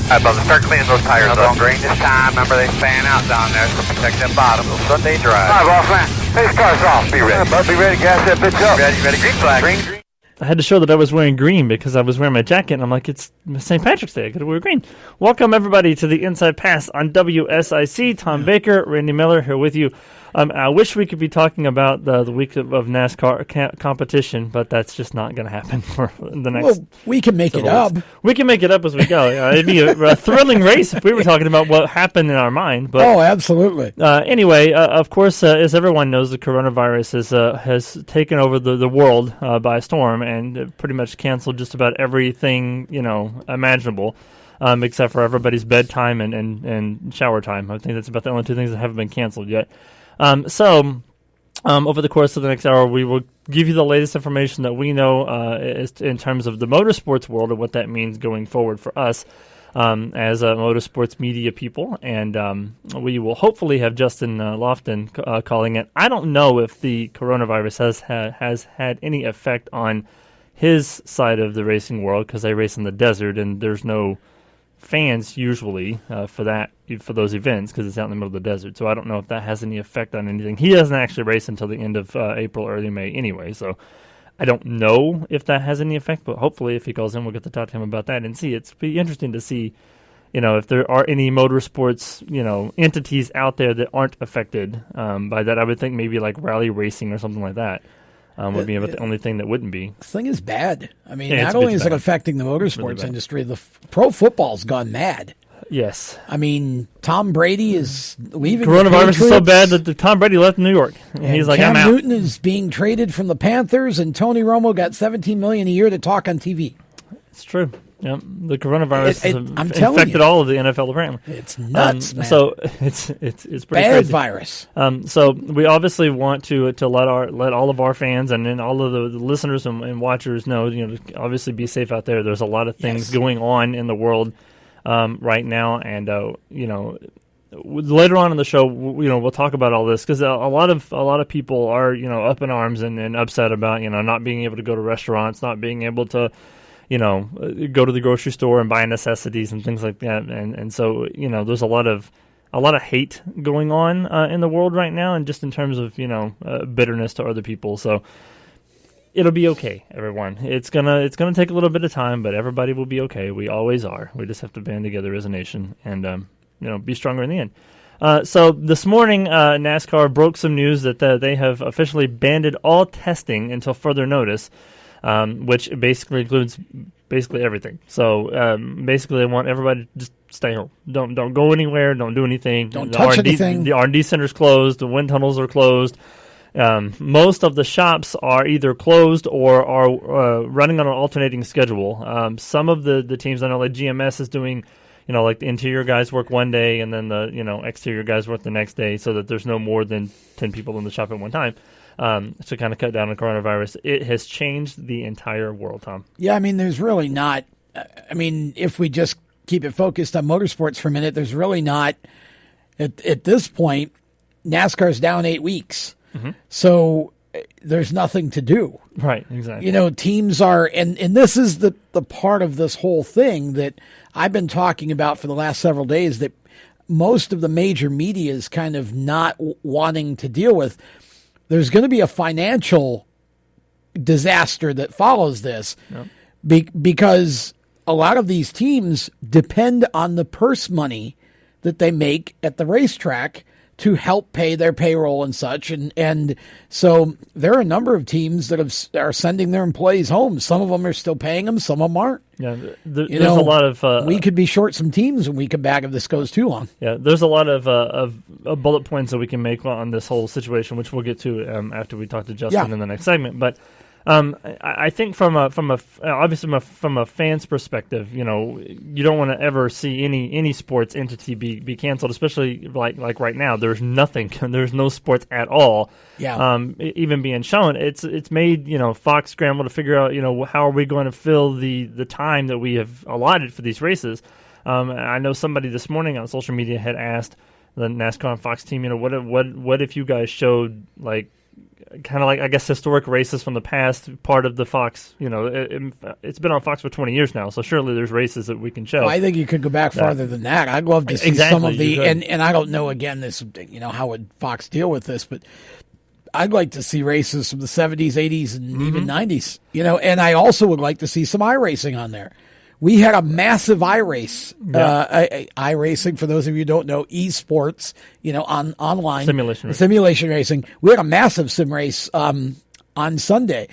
Alright, Bubba, start cleaning those tires up. Don't green this time. Remember, they fan out down there, so protect that bottom. Sunday drive. Alright, boss man. Hey, car's off. Be ready. Alright, Bub, be ready. Gas that bitch up. Ready. Green flag. Green. I had to show that I was wearing green because I was wearing my jacket, and I'm like, it's St. Patrick's Day. I got to wear green. Welcome, everybody, to the Inside Pass on WSIC. Tom Baker, Randy Miller here with you. I wish we could be talking about the week of NASCAR competition, but that's just not going to happen for the next. Well, we can make it up. We can make it up as we go. It'd be a thrilling race if we were talking about what happened in our mind. But, absolutely. Anyway, of course, as everyone knows, the coronavirus has taken over the world by storm and pretty much canceled just about everything imaginable. Except for everybody's bedtime and shower time. I think that's about the only two things that haven't been canceled yet. So over the course of the next hour, we will give you the latest information that we know in terms of the motorsports world and what that means going forward for us as motorsports media people. And we will hopefully have Justin Lofton calling it. I don't know if the coronavirus has had any effect on his side of the racing world because they race in the desert and there's no fans usually for those events because it's out in the middle of the desert. So I don't know if that has any effect on anything. He doesn't actually race until the end of April, early May anyway. So I don't know if that has any effect, but hopefully if he calls in, we'll get to talk to him about that and see. It's be interesting to see, if there are any motorsports, entities out there that aren't affected by that. I would think maybe like rally racing or something like that. Would be about the only thing that wouldn't be. The thing is bad. I mean, Yeah, not only is it affecting the motorsports industry, the pro football's gone mad. Yes. I mean, Tom Brady is leaving. Coronavirus is so bad that Tom Brady left New York. And he's like, Cam I'm out. Newton is being traded from the Panthers, and Tony Romo got $17 million a year to talk on TV. It's true. Yep. The coronavirus has infected all of the NFL apparently. It's nuts, man. So it's pretty bad crazy. Virus. So we obviously want to let all of our fans and then all of the listeners and watchers know, to obviously be safe out there. There's a lot of things going on in the world right now, and later on in the show, we'll talk about all this because a lot of people are up in arms and upset about not being able to go to restaurants, not being able to go to the grocery store and buy necessities and things like that. And so, there's a lot of hate going on in the world right now, and just in terms of, bitterness to other people. So it'll be okay, everyone. It's gonna take a little bit of time, but everybody will be okay. We always are. We just have to band together as a nation and, be stronger in the end. So this morning, NASCAR broke some news that they have officially banned all testing until further notice. Which basically includes everything. So basically, they want everybody to just stay home. Don't go anywhere. Don't do anything. Don't touch anything. The R&D center's closed. The wind tunnels are closed. Most of the shops are either closed or are running on an alternating schedule. Some of the teams, I know, like GMS is doing, like the interior guys work one day and then the exterior guys work the next day, so that there's no more than 10 people in the shop at one time. To kind of cut down on coronavirus. It has changed the entire world, Tom. Yeah, I mean, there's really not. I mean, if we just keep it focused on motorsports for a minute, there's really not. At this point, NASCAR's down 8 weeks. Mm-hmm. So there's nothing to do. Right, exactly. Teams are, and this is the part of this whole thing that I've been talking about for the last several days that most of the major media is kind of not wanting to deal with. There's going to be a financial disaster that follows this because a lot of these teams depend on the purse money that they make at the racetrack to help pay their payroll and such. And so there are a number of teams that are sending their employees home. Some of them are still paying them. Some of them aren't. Yeah, there's a lot of... we could be short some teams when we come back if this goes too long. Yeah, there's a lot of bullet points that we can make on this whole situation, which we'll get to after we talk to Justin in the next segment. But I think from a fan's perspective, you don't want to ever see any sports entity be canceled, especially like right now. There's nothing. There's no sports at all. Yeah. Even being shown, it's made Fox scramble to figure out how are we going to fill the time that we have allotted for these races. I know somebody this morning on social media had asked the NASCAR and Fox team, what if you guys showed like kind of like, I guess, historic races from the past, part of the Fox, it's been on Fox for 20 years now, so surely there's races that we can show. I think you could go back farther than that. I'd love to see some of the, and I don't know, again, this, how would Fox deal with this, but I'd like to see races from the 70s, 80s, and even 90s, and I also would like to see some iRacing on there. We had a massive iRace, iRacing, for those of you who don't know, esports, online. Simulation racing. We had a massive sim race on Sunday.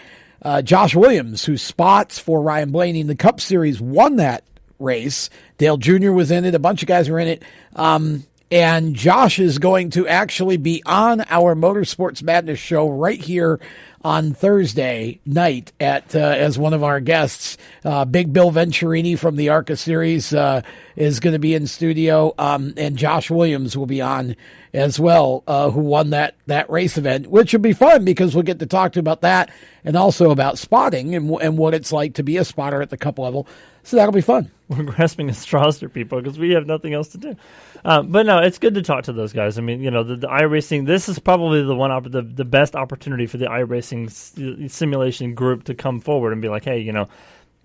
Josh Williams, who spots for Ryan Blaney in the Cup Series, won that race. Dale Jr. was in it. A bunch of guys were in it. And Josh is going to actually be on our Motorsports Madness show right here on Thursday night as one of our guests. Big Bill Venturini from the ARCA series is going to be in studio, and Josh Williams will be on as well, who won that race event, which will be fun because we'll get to talk to about that and also about spotting and what it's like to be a spotter at the Cup level. So that'll be fun. We're grasping at straws here, people, because we have nothing else to do. But no, it's good to talk to those guys. I mean, the iRacing, this is probably the best opportunity for the iRacing simulation group to come forward and be like, hey,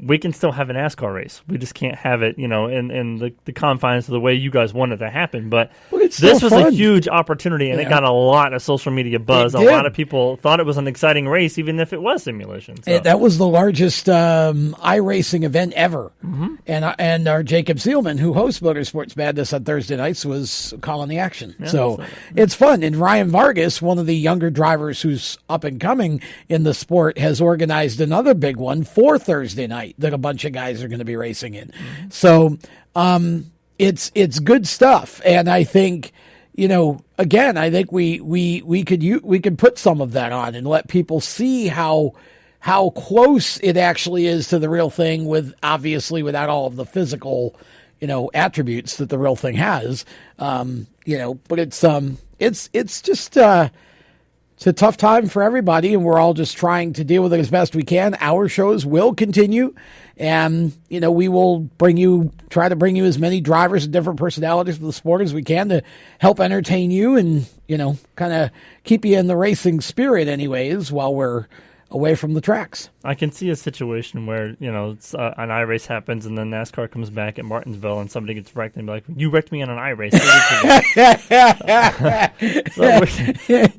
we can still have an NASCAR race. We just can't have it, in the confines of the way you guys want it to happen. But this was a huge opportunity, and it got a lot of social media buzz. A lot of people thought it was an exciting race, even if it was simulation. So. That was the largest iRacing event ever. Mm-hmm. And our Jacob Seelman, who hosts Motorsports Madness on Thursday nights, was calling the action. Yeah, so it's fun. And Ryan Vargas, one of the younger drivers who's up and coming in the sport, has organized another big one for Thursday night that a bunch of guys are going to be racing in. Mm-hmm. So it's good stuff, and I think again, I think we could put some of that on and let people see how close it actually is to the real thing, with obviously without all of the physical attributes that the real thing has. But it's just it's a tough time for everybody, and we're all just trying to deal with it as best we can. Our shows will continue, and we will try to bring you as many drivers and different personalities of the sport as we can to help entertain you and kind of keep you in the racing spirit, anyways, while we're away from the tracks. I can see a situation where, it's, an iRace happens and then NASCAR comes back at Martinsville and somebody gets wrecked and be like, you wrecked me on an iRace. So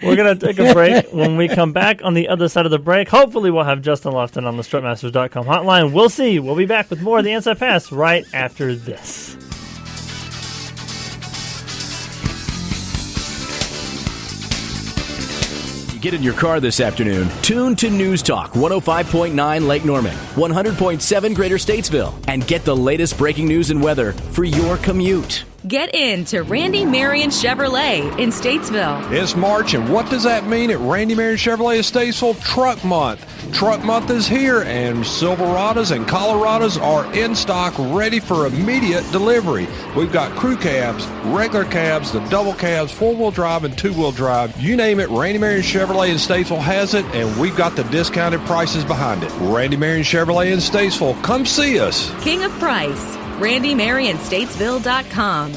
we're going to take a break. When we come back on the other side of the break, hopefully we'll have Justin Lofton on the strutmasters.com hotline. We'll see. We'll be back with more of the Inside Pass right after this. Get in your car this afternoon. Tune to News Talk 105.9 Lake Norman, 100.7 Greater Statesville, and get the latest breaking news and weather for your commute. Get in to Randy Marion Chevrolet in Statesville. It's March, and what does that mean at Randy Marion Chevrolet of Statesville? Truck Month. Truck Month is here, and Silverados and Colorados are in stock, ready for immediate delivery. We've got crew cabs, regular cabs, the double cabs, four-wheel drive and two-wheel drive. You name it, Randy Marion Chevrolet in Statesville has it, and we've got the discounted prices behind it. Randy Marion Chevrolet in Statesville. Come see us. King of Price. RandyMarionStatesville.com.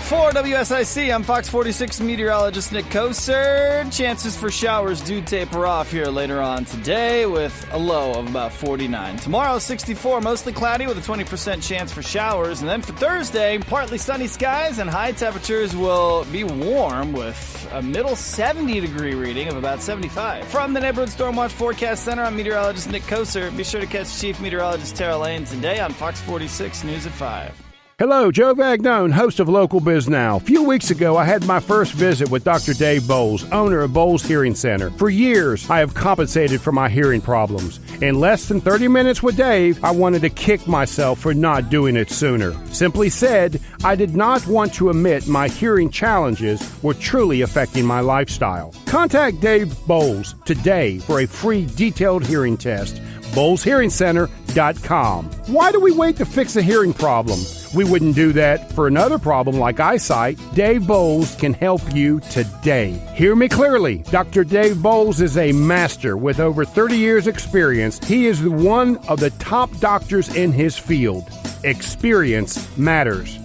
For WSIC, I'm Fox 46 meteorologist Nick Koser. Chances for showers do taper off here later on today with a low of about 49. Tomorrow, 64, mostly cloudy with a 20% chance for showers. And then for Thursday, partly sunny skies and high temperatures will be warm with a middle 70-degree reading of about 75. From the Neighborhood Stormwatch Forecast Center, I'm meteorologist Nick Koser. Be sure to catch Chief Meteorologist Tara Lane today on Fox 46 News at 5. Hello, Joe Vagnone, host of Local Biz Now. A few weeks ago, I had my first visit with Dr. Dave Bowles, owner of Bowles Hearing Center. For years, I have compensated for my hearing problems. In less than 30 minutes with Dave, I wanted to kick myself for not doing it sooner. Simply said, I did not want to admit my hearing challenges were truly affecting my lifestyle. Contact Dave Bowles today for a free detailed hearing test. BowlesHearingCenter.com. Why do we wait to fix a hearing problem? We wouldn't do that for another problem like eyesight. Dave Bowles can help you today. Hear me clearly. Dr. Dave Bowles is a master with over 30 years experience. He is one of the top doctors in his field. Experience matters.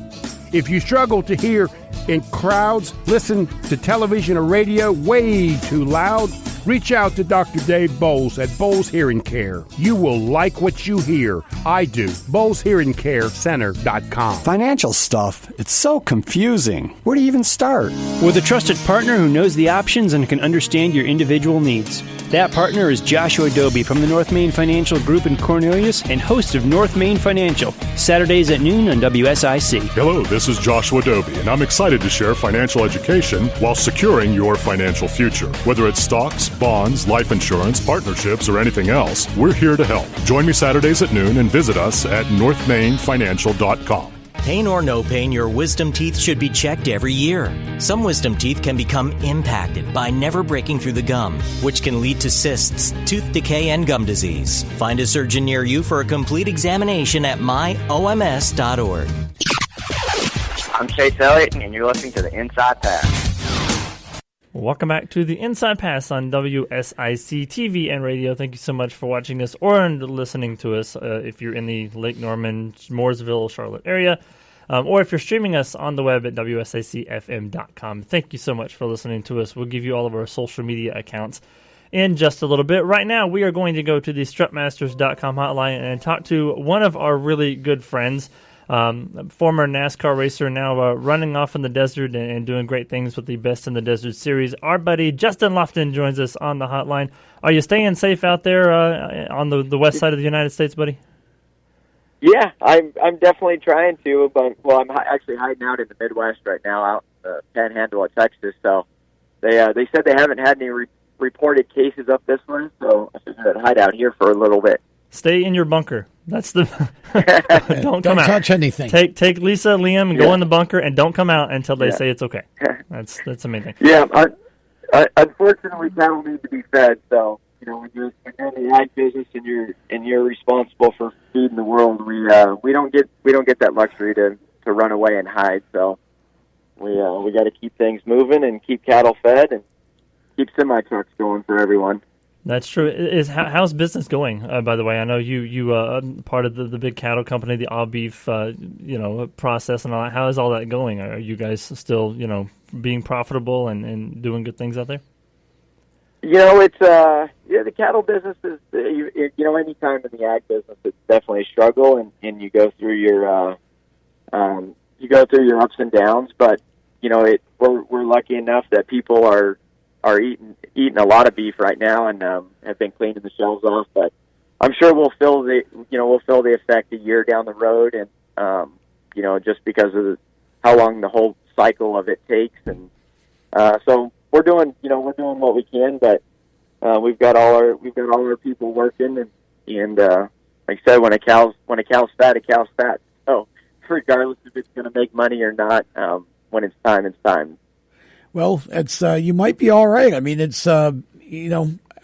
If you struggle to hear in crowds, listen to television or radio way too loud? Reach out to Dr. Dave Bowles at Bowles Hearing Care. You will like what you hear. I do. BowlesHearingCareCenter.com. Financial stuff, it's so confusing. Where do you even start? With a trusted partner who knows the options and can understand your individual needs. That partner is Joshua Doby from the North Main Financial Group in Cornelius and host of North Main Financial, Saturdays at noon on WSIC. Hello, this is Joshua Doby, and I'm excited to share financial education while securing your financial future. Whether it's stocks, bonds, life insurance, partnerships, or anything else, we're here to help. Join me Saturdays at noon and visit us at northmainfinancial.com. Pain or no pain, your wisdom teeth should be checked every year. Some wisdom teeth can become impacted by never breaking through the gum, which can lead to cysts, tooth decay, and gum disease. Find a surgeon near you for a complete examination at myoms.org. I'm Chase Elliott, and you're listening to the Inside Pass. Welcome back to the Inside Pass on WSIC TV and radio. Thank you so much for watching us or listening to us if you're in the Lake Norman, Mooresville, Charlotte area, or if you're streaming us on the web at WSICFM.com. Thank you so much for listening to us. We'll give you all of our social media accounts in just a little bit. Right now, we are going to go to the strutmasters.com hotline and talk to one of our really good friends, former NASCAR racer, now running off in the desert and doing great things with the Best in the Desert series. Our buddy Justin Lofton joins us on the hotline. Are you staying safe out there on the west side of the United States, buddy? Yeah, I'm definitely trying to, but I'm actually hiding out in the Midwest right now, out in the Panhandle of Texas. So they said they haven't had any reported cases up this one, so I figured I'd hide out here for a little bit. Stay in your bunker. That's the don't come out. Touch anything. Take Lisa, Liam, and go in the bunker, and don't come out until they say it's okay. That's the main thing. Yeah, unfortunately, cattle need to be fed. So when you're in the ag business and you're responsible for feeding the world, we don't get that luxury to run away and hide. So we got to keep things moving and keep cattle fed and keep semi trucks going for everyone. That's true. How's business going? By the way, I know you part of the big cattle company, the all beef, process and all that. How is all that going? Are you guys still, being profitable and doing good things out there? It's the cattle business is any time in the ag business, it's definitely a struggle, and you go through your ups and downs. But we're lucky enough that people are eating a lot of beef right now and have been cleaning the shelves off. But I'm sure we'll feel the effect a year down the road, and just because of how long the whole cycle of it takes. And so we're doing what we can, but we've got all our people working, and like I said, when a cow's fat, a cow's fat. So regardless if it's going to make money or not, when it's time, it's time. Well, it's you might be all right. I mean, it's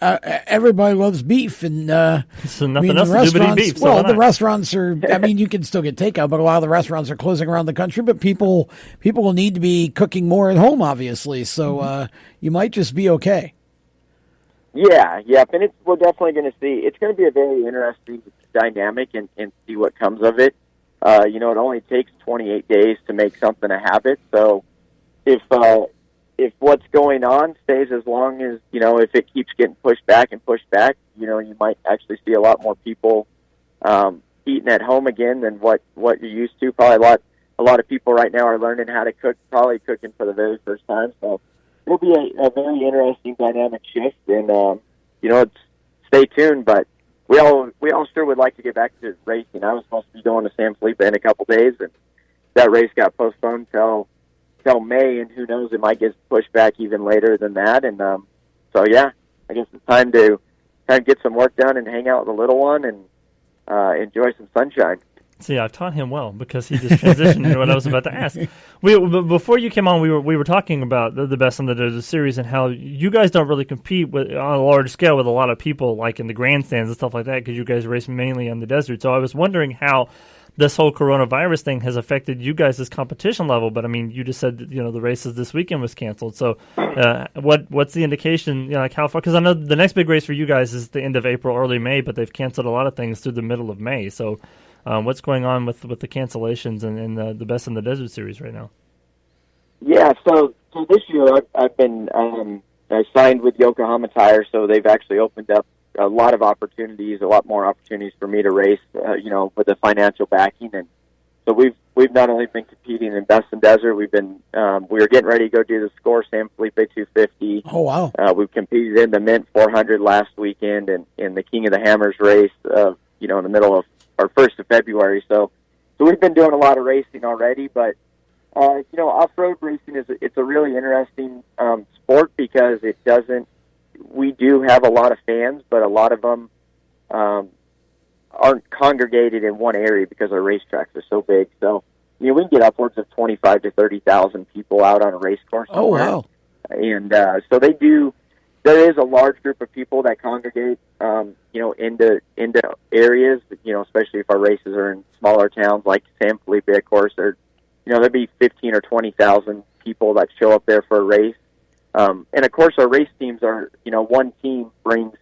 everybody loves beef, and so nothing else to do but eat beef. Well, the restaurants are. I mean, you can still get takeout, but a lot of the restaurants are closing around the country. But people will need to be cooking more at home, obviously. So you might just be okay. Yeah, and we're definitely going to see. It's going to be a very interesting dynamic, and see what comes of it. It only takes 28 days to make something a habit. So if what's going on stays as long as, if it keeps getting pushed back, you might actually see a lot more people eating at home again than what you're used to. Probably a lot of people right now are learning how to cook, probably cooking for the very first time. So it'll be a very interesting dynamic shift, and stay tuned. But we all sure would like to get back to racing. I was supposed to be going to San Felipe in a couple days, and that race got postponed till May, and who knows, it might get pushed back even later than that. And I guess it's time to get some work done and hang out with the little one and enjoy some sunshine. See, I've taught him well because he just transitioned into what I was about to ask. Before you came on, we were talking about the Best in the Desert series and how you guys don't really compete on a large scale with a lot of people like in the grandstands and stuff like that because you guys race mainly in the desert. So I was wondering how this whole coronavirus thing has affected you guys' competition level. But I mean, you just said that, the races this weekend was canceled. So what's the indication, like how far? Because I know the next big race for you guys is the end of April, early May, but they've canceled a lot of things through the middle of May. So what's going on with the cancellations and the Best in the Desert series right now? Yeah, so this year I've been I signed with Yokohama Tire, so they've actually opened up a lot of opportunities, a lot more opportunities for me to race, with the financial backing. And so we've not only been competing in Best in Desert, we've been we were getting ready to go do the Score San Felipe 250. Oh wow! We've competed in the Mint 400 last weekend, and in the King of the Hammers race, in the middle of or 1st of February. So we've been doing a lot of racing already, but off-road racing it's a really interesting sport because it doesn't. We do have a lot of fans, but a lot of them aren't congregated in one area because our racetracks are so big. So, we can get upwards of 25 to 30,000 people out on a race course. Oh, wow. And so they do. There is a large group of people that congregate, into areas. Especially if our races are in smaller towns like San Felipe, of course. There'd be 15 or 20,000 people that show up there for a race. And of course, our race teams are, one team brings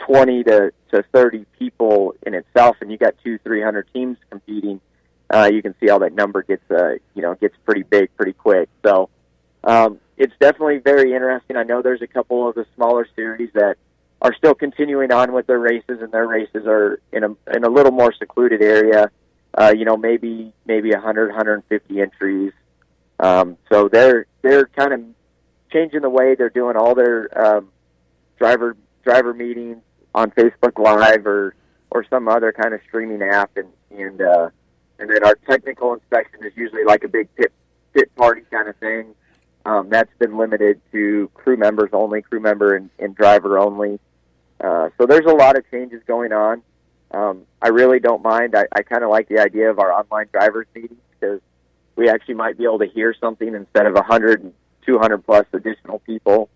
20 to 30 people in itself, and you got 200-300 teams competing. You can see how that number gets pretty big pretty quick. So it's definitely very interesting. I know there's a couple of the smaller series that are still continuing on with their races, and their races are in a little more secluded area. Maybe 100, 150 entries. So they're kind of changing the way they're doing all their driver meetings on Facebook Live or some other kind of streaming app, and then our technical inspection is usually like a big pit party kind of thing. That's been limited to crew members only, crew member and driver only. So there's a lot of changes going on. I really don't mind. I kind of like the idea of our online drivers meetings because we actually might be able to hear something instead of 100 and 200 plus additional people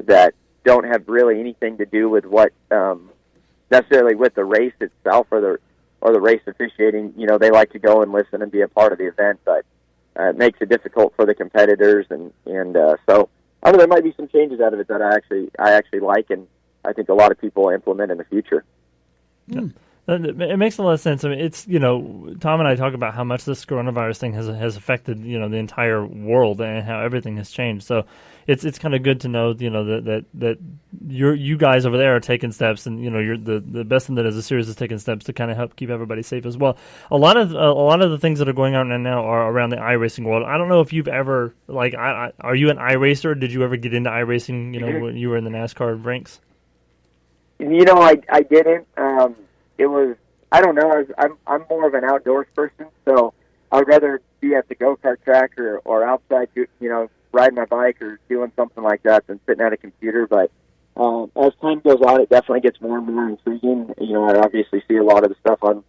that don't have really anything to do with what necessarily with the race itself or the race officiating. They like to go and listen and be a part of the event, but it makes it difficult for the competitors, and so I mean there might be some changes out of it that I actually like, and I think a lot of people will implement in the future. Yeah. It makes a lot of sense. I mean, it's Tom and I talk about how much this coronavirus thing has affected the entire world and how everything has changed. So it's kind of good to know that you guys over there are taking steps, and you're the best thing that as a series is taking steps to kind of help keep everybody safe as well. A lot of the things that are going on now are around the iRacing world. I don't know if you've ever are you an iRacer? Did you ever get into iRacing? When you were in the NASCAR ranks? I didn't. It was, I don't know, I'm more of an outdoors person, so I'd rather be at the go-kart track or outside, riding my bike or doing something like that than sitting at a computer. But as time goes on, it definitely gets more and more intriguing. I obviously see a lot of the stuff on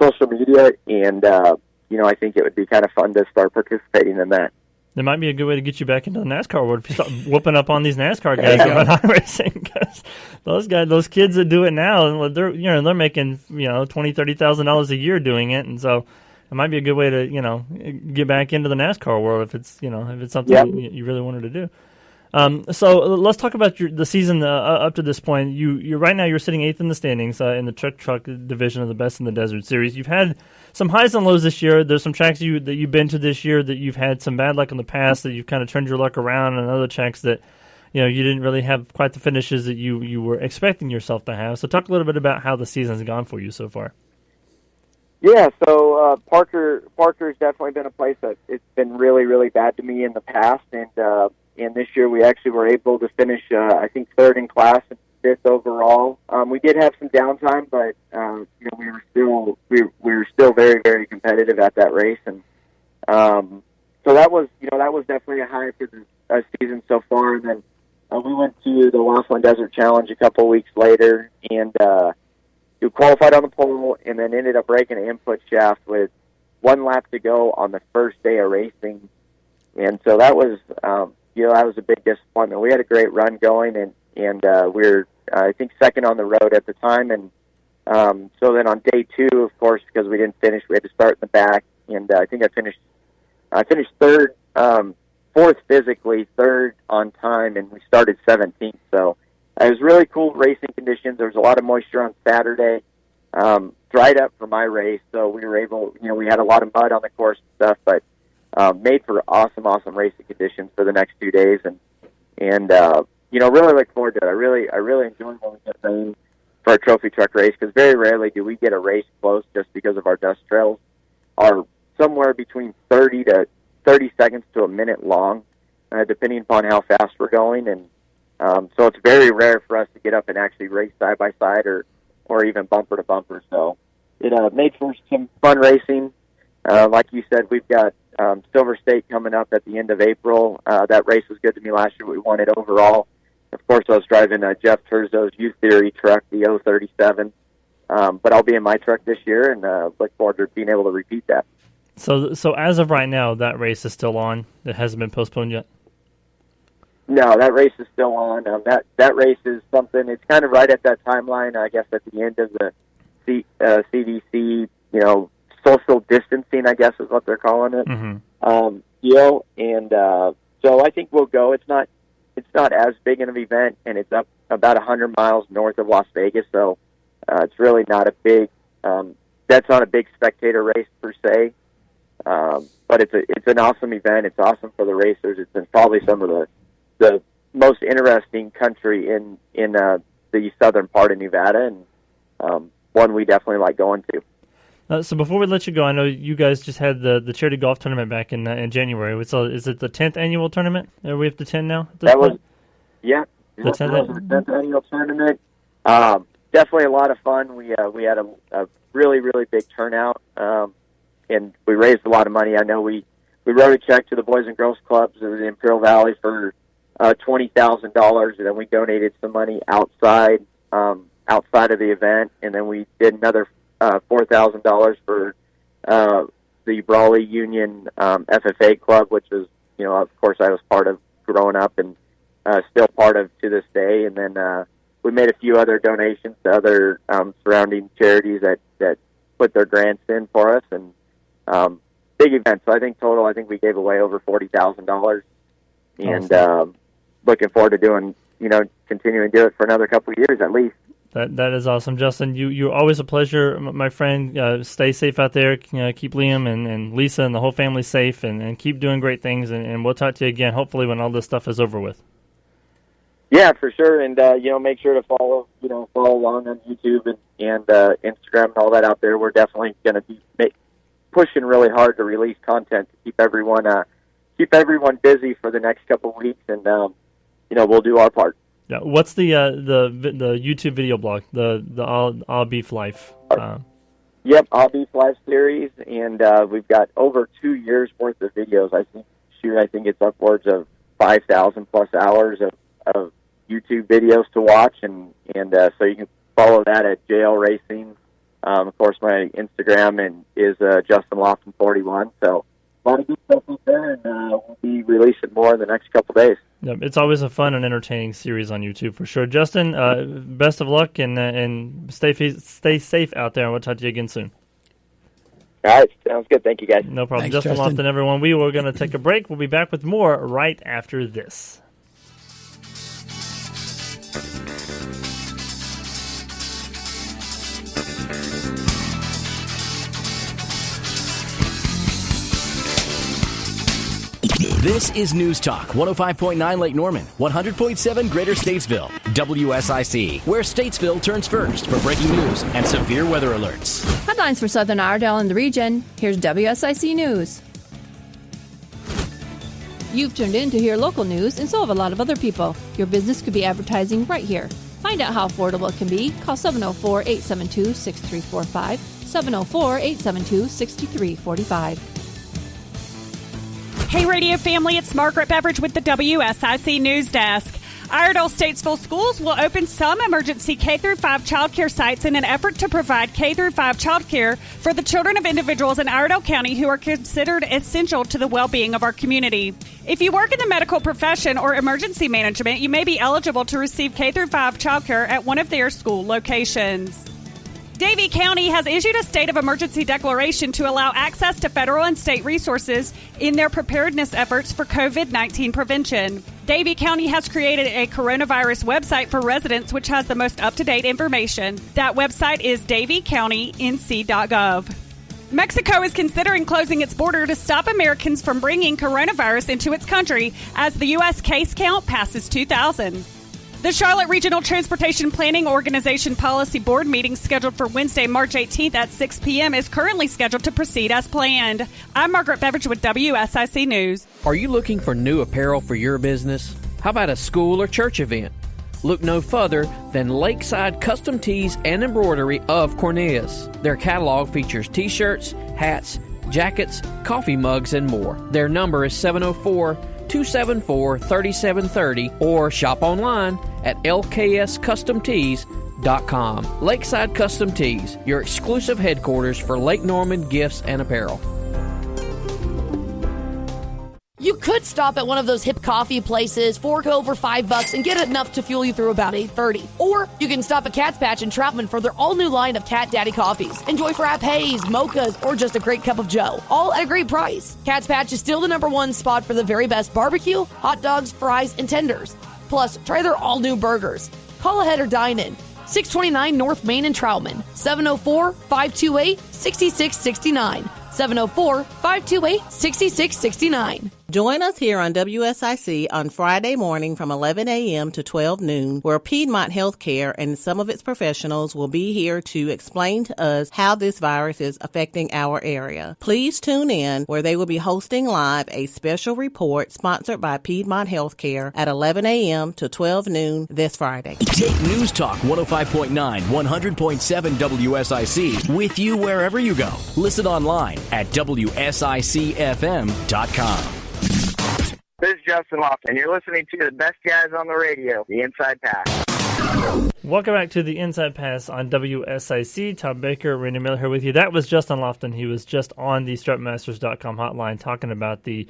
social media, and, I think it would be kind of fun to start participating in that. It might be a good way to get you back into the NASCAR world if you start whooping up on these NASCAR guys about iRacing, because those kids that do it now, they're making $20,000-$30,000 a year doing it, and so it might be a good way to get back into the NASCAR world if it's something you really wanted to do. So let's talk about the season up to this point. You're right now you're sitting 8th in the standings in the truck division of the Best in the Desert series. You've had some highs and lows this year. There's some tracks that you've been to this year that you've had some bad luck in the past that you've kind of turned your luck around, and other tracks that you didn't really have quite the finishes that you were expecting yourself to have. So talk a little bit about how the season's gone for you so far. Yeah, so Parker's definitely been a place that it's been really, really bad to me in the past, and this year we actually were able to finish, I think, 3rd in class and 5th overall. We did have some downtime, but we were still very, very competitive at that race, and so that was definitely a high for the season so far. And then we went to the Lofton Desert Challenge a couple of weeks later, and we qualified on the pole, and then ended up breaking an input shaft with 1 lap to go on the first day of racing, and so that was. That was a big disappointment. We had a great run going, and we were, I think, 2nd on the road at the time. And so then on day 2, of course, because we didn't finish, we had to start in the back. And I think I finished 3rd, 4th physically, 3rd on time, and we started 17th. So it was really cool racing conditions. There was a lot of moisture on Saturday, dried up for my race, so we were able, we had a lot of mud on the course and stuff, but made for awesome racing conditions for the next 2 days, and really look forward to it. I really enjoy when we get rain for our trophy truck race, because very rarely do we get a race close just because of our dust trails are somewhere between 30 seconds to a minute long, depending upon how fast we're going, and so it's very rare for us to get up and actually race side by side or even bumper to bumper. So it made for some fun racing. Like you said, we've got Silver State coming up at the end of April. That race was good to me last year. We won it overall. Of course, I was driving Jeff Terzo's U Theory truck, the 037. But I'll be in my truck this year, and look forward to being able to repeat that. So as of right now, that race is still on. It hasn't been postponed yet? No, that race is still on. That race is something, it's kind of right at that timeline, I guess, at the end of the CDC, social distancing, I guess is what they're calling it, deal. And so I think we'll go. It's not as big an event, and it's up about 100 miles north of Las Vegas, so it's really not a big, that's not a big spectator race per se, but it's an awesome event. It's awesome for the racers. It's been probably some of the most interesting country in the southern part of Nevada, and one we definitely like going to. So before we let you go, I know you guys just had the charity golf tournament back in January. So is it the 10th annual tournament? Are we up to 10 now? The 10th annual tournament. Definitely a lot of fun. We had a really big turnout, and we raised a lot of money. I know we wrote a check to the Boys and Girls Clubs of the Imperial Valley for $20,000, and then we donated some money outside of the event, and then we did another $4,000 for the Brawley Union FFA Club, which was, of course, I was part of growing up and still part of to this day. And then we made a few other donations to other surrounding charities that put their grants in for us, and big events. So I think we gave away over $40,000, and looking forward to doing, continuing to do it for another couple of years at least. That is awesome, Justin. You're always a pleasure, my friend. Stay safe out there. Keep Liam and Lisa and the whole family safe, and keep doing great things. And we'll talk to you again, hopefully, when all this stuff is over with. Yeah, for sure. And make sure to follow along on YouTube and Instagram and all that out there. We're definitely going to be pushing really hard to release content to keep everyone busy for the next couple of weeks, and we'll do our part. Yeah, what's the YouTube video blog? The All Beef Life. Yep, All Beef Life series, and we've got over 2 years worth of videos. I think it's upwards of 5,000 plus hours of YouTube videos to watch, and so you can follow that at JL Racing. Of course, my Instagram is Justin Lofton 41. So a lot of good stuff up there, and we'll be releasing more in the next couple days. Yep, it's always a fun and entertaining series on YouTube for sure. Justin, best of luck, and stay safe out there, and we'll talk to you again soon. All right, sounds good. Thank you, guys. No problem. Thanks, Justin Lofton, everyone. We were going to take a break. We'll be back with more right after this. This is News Talk 105.9 Lake Norman, 100.7 Greater Statesville, WSIC, where Statesville turns first for breaking news and severe weather alerts. Headlines for Southern Iredell and the region. Here's WSIC News. You've tuned in to hear local news, and so have a lot of other people. Your business could be advertising right here. Find out how affordable it can be. Call 704-872-6345, 704-872-6345. Hey, radio family, it's Margaret Beveridge with the WSIC News Desk. Iredell Statesville Schools will open some emergency K-5 child care sites in an effort to provide K-5 child care for the children of individuals in Iredell County who are considered essential to the well-being of our community. If you work in the medical profession or emergency management, you may be eligible to receive K-5 child care at one of their school locations. Davie County has issued a state of emergency declaration to allow access to federal and state resources in their preparedness efforts for COVID-19 prevention. Davie County has created a coronavirus website for residents, which has the most up-to-date information. That website is daviecountync.gov. Mexico is considering closing its border to stop Americans from bringing coronavirus into its country as the U.S. case count passes 2,000. The Charlotte Regional Transportation Planning Organization Policy Board meeting scheduled for Wednesday, March 18th at 6 p.m. is currently scheduled to proceed as planned. I'm Margaret Beveridge with WSIC News. Are you looking for new apparel for your business? How about a school or church event? Look no further than Lakeside Custom Tees and Embroidery of Cornelius. Their catalog features t-shirts, hats, jackets, coffee mugs, and more. Their number is 704-274-3730 or shop online at lkscustomtees.com. Lakeside Custom Tees, your exclusive headquarters for Lake Norman gifts and apparel. You could stop at one of those hip coffee places, fork over $5 and get enough to fuel you through about 8:30. Or you can stop at Cat's Patch in Troutman for their all-new line of Cat Daddy coffees. Enjoy frappes, mochas, or just a great cup of joe, all at a great price. Cat's Patch is still the #1 spot for the very best barbecue, hot dogs, fries, and tenders. Plus, try their all-new burgers. Call ahead or dine in. 629 North Main in Troutman. 704-528-6669. 704-528-6669. Join us here on WSIC on Friday morning from 11 a.m. to 12 noon, where Piedmont Healthcare and some of its professionals will be here to explain to us how this virus is affecting our area. Please tune in, where they will be hosting live a special report sponsored by Piedmont Healthcare at 11 a.m. to 12 noon this Friday. Take News Talk 105.9, 100.7 WSIC with you wherever you go. Listen online at WSICFM.com. This is Justin Lofton, and you're listening to the best guys on the radio, the Inside Pass. Welcome back to the Inside Pass on WSIC. Tom Baker, Randy Miller here with you. That was Justin Lofton. He was just on the strutmasters.com hotline talking about the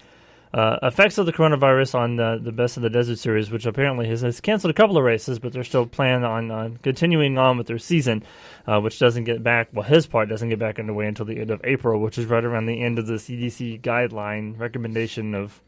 effects of the coronavirus on the Best of the Desert Series, which apparently has canceled a couple of races, but they're still planning on continuing on with their season, which doesn't get back, well, his part doesn't get back underway until the end of April, which is right around the end of the CDC guideline recommendation of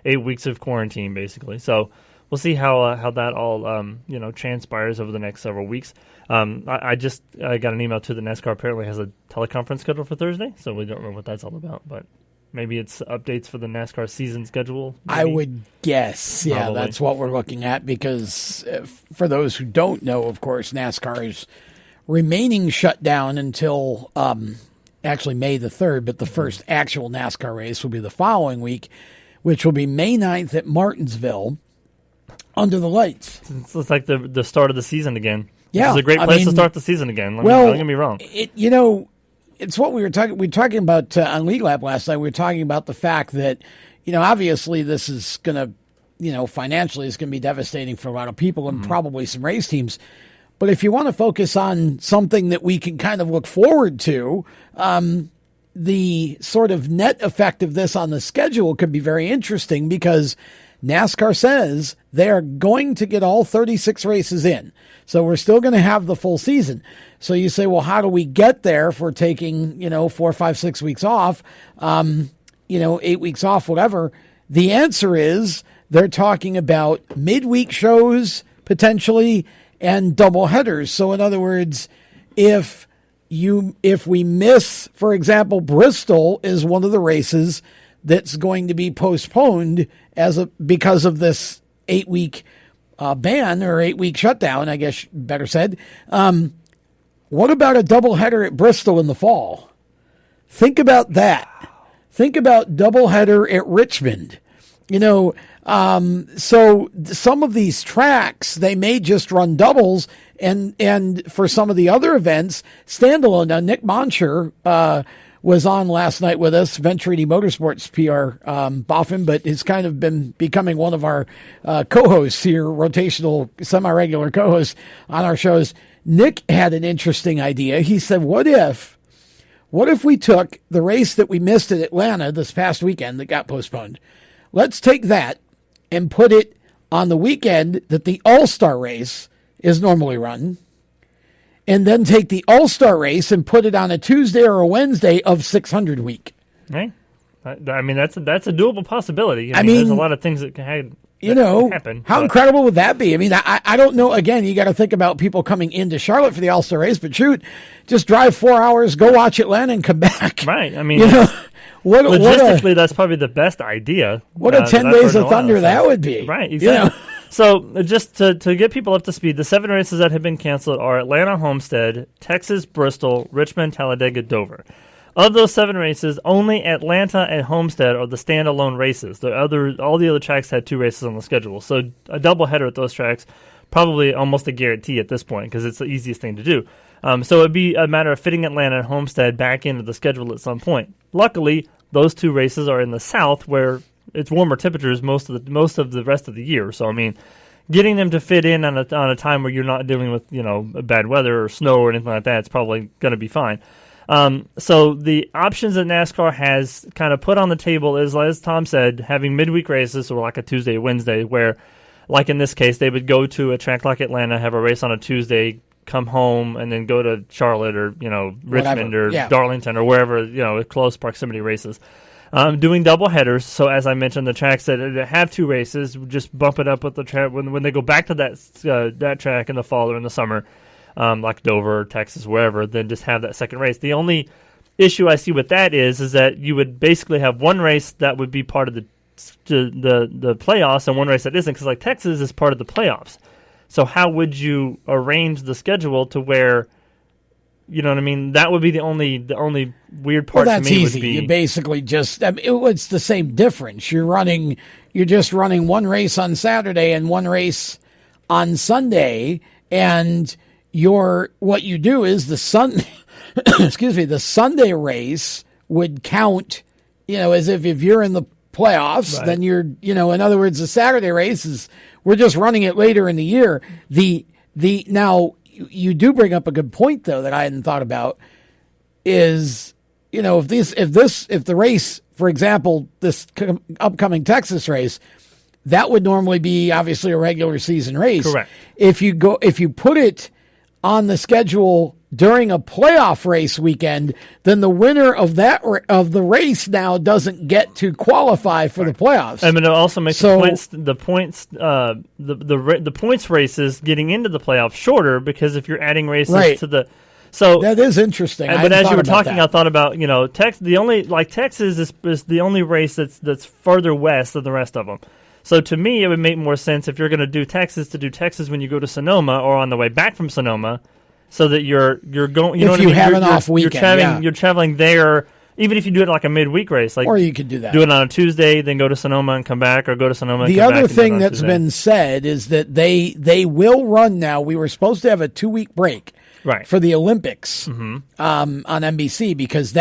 8 weeks of quarantine, basically. So we'll see how that all transpires over the next several weeks. I just got an email too that NASCAR apparently has a teleconference scheduled for Thursday, so we don't know what that's all about, but maybe it's updates for the NASCAR season schedule. Maybe? I would guess, yeah, Probably. that's what we're looking at, because for those who don't know, of course, NASCAR is remaining shut down until actually May the 3rd, but the first actual NASCAR race will be the following week, which will be May 9th at Martinsville under the lights. It's like the start of the season again. Yeah, It's a great place to start the season again. Don't get me wrong. It's what we were talking about on League Lab last night. We were talking about the fact that, obviously this is going to, financially it's going to be devastating for a lot of people and probably some race teams. But if you want to focus on something that we can kind of look forward to, the sort of net effect of this on the schedule could be very interesting, because NASCAR says they are going to get all 36 races in. So we're still going to have the full season. So you say, well, how do we get there if we're taking, 4, 5, 6 weeks off, 8 weeks off, whatever? The answer is they're talking about midweek shows potentially and double headers. So in other words, if we miss, for example, Bristol is one of the races that's going to be postponed because of this 8-week ban or 8-week shutdown, I guess better said. What about a doubleheader at Bristol in the fall? Think about that. Think about doubleheader at Richmond. So some of these tracks, they may just run doubles, and for some of the other events, standalone. Now, Nick Monsher was on last night with us, Venturini Motorsports PR boffin, but has kind of been becoming one of our co-hosts here, rotational, semi-regular co-hosts on our shows. Nick had an interesting idea. He said, what if we took the race that we missed at Atlanta this past weekend that got postponed? Let's take that and put it on the weekend that the All-Star race is normally run, and then take the All-Star race and put it on a Tuesday or a Wednesday of 600 week. Right. I mean, that's a doable possibility. I mean, there's a lot of things that can You know, happen, how incredible would that be? I mean, I don't know. Again, you got to think about people coming into Charlotte for the All-Star race, but shoot, just drive 4 hours, go watch Atlanta, and come back. Right. I mean, logistically, that's probably the best idea. What a 10 days of thunder that would be. Right, exactly. So just to get people up to speed, the 7 races that have been canceled are Atlanta, Homestead, Texas, Bristol, Richmond, Talladega, Dover. Of those 7 races, only Atlanta and Homestead are the standalone races. All the other tracks had 2 races on the schedule. So a doubleheader at those tracks, probably almost a guarantee at this point because it's the easiest thing to do. So it'd be a matter of fitting Atlanta and Homestead back into the schedule at some point. Luckily, those 2 races are in the south where it's warmer temperatures most of the rest of the year. So I mean, getting them to fit in on a time where you're not dealing with bad weather or snow or anything like that, it's probably going to be fine. So the options that NASCAR has kind of put on the table is, as Tom said, having midweek races, or like a Tuesday, Wednesday, where, like in this case, they would go to a track like Atlanta, have a race on a Tuesday, come home, and then go to Charlotte or Richmond or Darlington or wherever close proximity races. Doing double headers. So as I mentioned, the tracks that have 2 races, just bump it up with the track when they go back to that track in the fall or in the summer. Like Dover, Texas, wherever, then just have that second race. The only issue I see with that is that you would basically have one race that would be part of the playoffs and one race that isn't, because like Texas is part of the playoffs. So how would you arrange the schedule to where, you know what I mean? That would be the only weird part to me. That's easy. Would be, you basically just it's the same difference. You're just running one race on Saturday and one race on Sunday, and what you do is the Sunday race would count, as if you're in the playoffs, right. Then you're, in other words, the Saturday race we're just running it later in the year. Now you do bring up a good point though that I hadn't thought about is, if the race, for example, this upcoming Texas race, that would normally be obviously a regular season race. Correct. If you put it on the schedule during a playoff race weekend, then the winner of the race now doesn't get to qualify for the playoffs. I mean, it also makes the points races getting into the playoffs shorter, because if you're adding races to the that is interesting. But as you were talking, I thought about Texas. Texas is the only race that's further west than the rest of them. So to me, it would make more sense if you're going to do Texas when you go to Sonoma or on the way back from Sonoma, so that you're going. If you have an off weekend, you're traveling there. Even if you do it like a midweek race, or you could do that. Do it on a Tuesday, then go to Sonoma and come back, or go to Sonoma. The and come other back thing that's been said is that they will run now. We were supposed to have a 2-week break, right, for the Olympics on NBC, because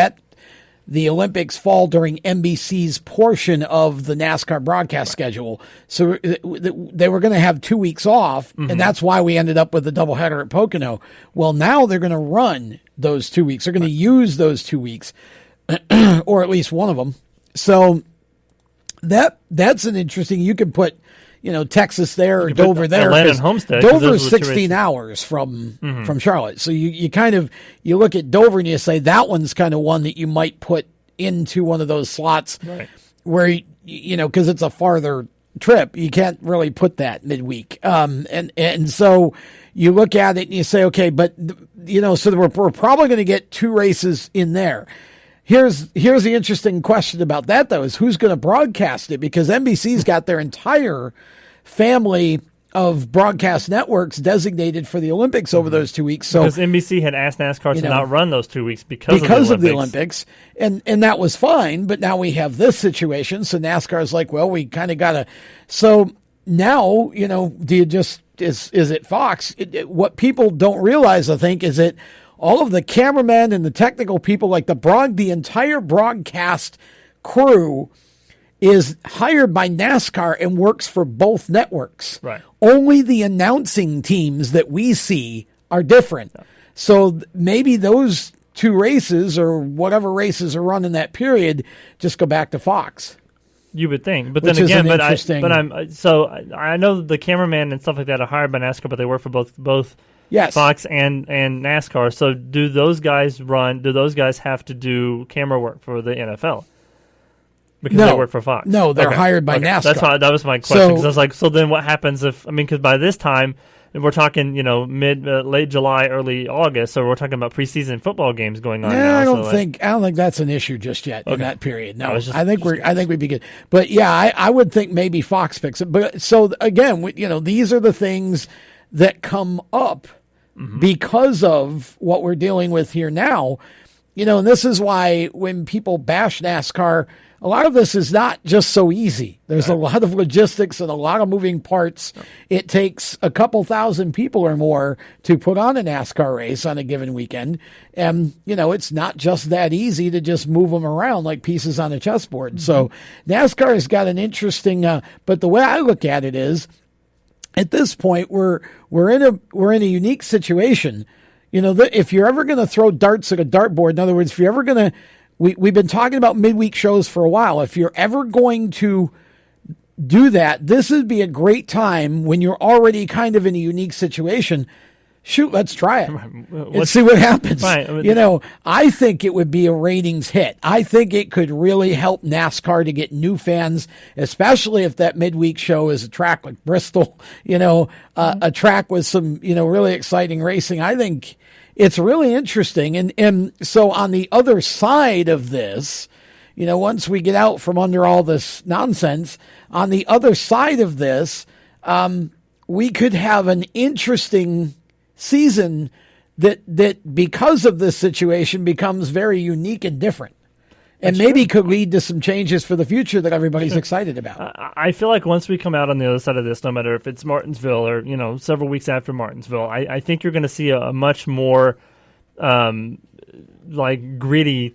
the Olympics fall during NBC's portion of the NASCAR broadcast schedule. So they were going to have 2 weeks off, and that's why we ended up with the doubleheader at Pocono. Well, now they're going to run those 2 weeks. They're going to use those 2 weeks, or at least one of them. So that's an interesting. You can put, Texas there or Dover there. Atlanta and Homestead. Dover's 16 hours from Charlotte. So you kind of, you look at Dover and you say that one's kind of one that you might put into one of those slots, right, where, because it's a farther trip, you can't really put that midweek. And so you look at it and you say, okay, but so we're probably going to get 2 races in there. Here's the interesting question about that, though, is who's going to broadcast it? Because NBC's got their entire family of broadcast networks designated for the Olympics over those 2 weeks. So because NBC had asked NASCAR to not run those 2 weeks because of the Olympics, and that was fine. But now we have this situation, so NASCAR's like, well, we kind of got to. So now, do you just is it Fox? What people don't realize, I think, is that all of the cameramen and the technical people, like the entire broadcast crew, is hired by NASCAR and works for both networks. Right. Only the announcing teams that we see are different. Yeah. So maybe those 2 races or whatever races are run in that period just go back to Fox. You would think, but then again, I know the cameraman and stuff like that are hired by NASCAR, but they work for both. Yes. Fox and NASCAR. So do those guys have to do camera work for the NFL? Because they work for Fox. No, they're hired by NASCAR. That was my question. Because I was like, so then what happens if? I mean, because by this time we're talking, late July, early August. So we're talking about preseason football games going on. I don't think that's an issue just yet in that period. No, I think we'd be good. But yeah, I would think maybe Fox picks it. But so again, these are the things that come up because of what we're dealing with here now. And this is why when people bash NASCAR, a lot of this is not just so easy. There's a lot of logistics and a lot of moving parts. It takes a couple thousand people or more to put on a NASCAR race on a given weekend. And, it's not just that easy to just move them around like pieces on a chessboard. So NASCAR has got an interesting, but the way I look at it is, at this point, we're in a unique situation. If you're ever going to throw darts at a dartboard, in other words, if you're ever going to, we've been talking about midweek shows for a while. If you're ever going to do that, this would be a great time when you're already kind of in a unique situation. Shoot, let's try it and see what happens. I think it would be a ratings hit. I think it could really help NASCAR to get new fans, especially if that midweek show is a track like Bristol, a track with some, really exciting racing. I think it's really interesting. And so on the other side of this, once we get out from under all this nonsense, on the other side of this, we could have an interesting season that because of this situation becomes very unique and different. And maybe could lead to some changes for the future that everybody's excited about. I feel like once we come out on the other side of this, no matter if it's Martinsville or, several weeks after Martinsville, I think you're going to see a much more gritty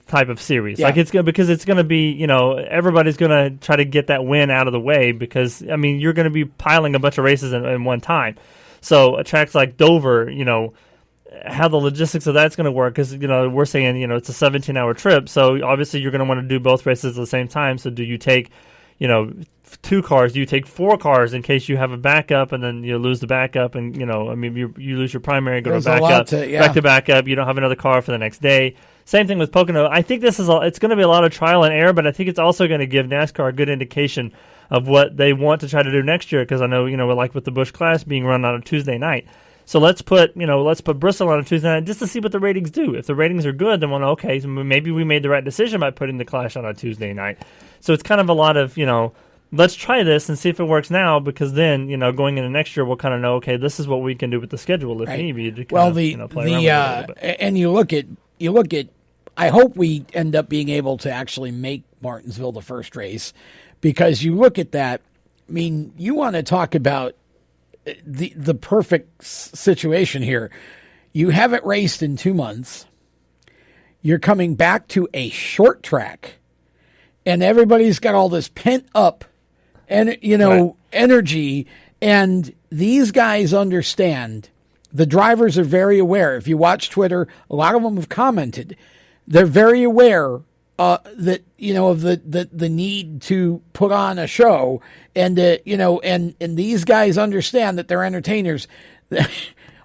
type of series. Yeah. Because it's going to be, everybody's going to try to get that win out of the way because, you're going to be piling a bunch of races in one time. So tracks like Dover, how the logistics of that's going to work because, we're saying, it's a 17-hour trip. So obviously you're going to want to do both races at the same time. So do you take, 2 cars? Do you take 4 cars in case you have a backup and then you lose the backup and, you lose your primary, go to backup, back to backup. You don't have another car for the next day. Same thing with Pocono. I think it's going to be a lot of trial and error, but I think it's also going to give NASCAR a good indication of what they want to try to do next year because I know, like with the Busch Clash being run on a Tuesday night. So let's put Bristol on a Tuesday night just to see what the ratings do. If the ratings are good, then okay, so maybe we made the right decision by putting the Clash on a Tuesday night. So it's kind of a lot of, let's try this and see if it works now because then, going into next year, we'll kind of know, okay, this is what we can do with the schedule if need be. To play around with it a little bit. And you look at, I hope we end up being able to actually make Martinsville the first race because you look at that, you want to talk about the perfect situation here. You haven't raced in 2 months. You're coming back to a short track, and everybody's got all this pent up, and energy. And these guys understand. The drivers are very aware. If you watch Twitter, a lot of them have commented. They're very aware that of the need to put on a show, and and these guys understand that they're entertainers.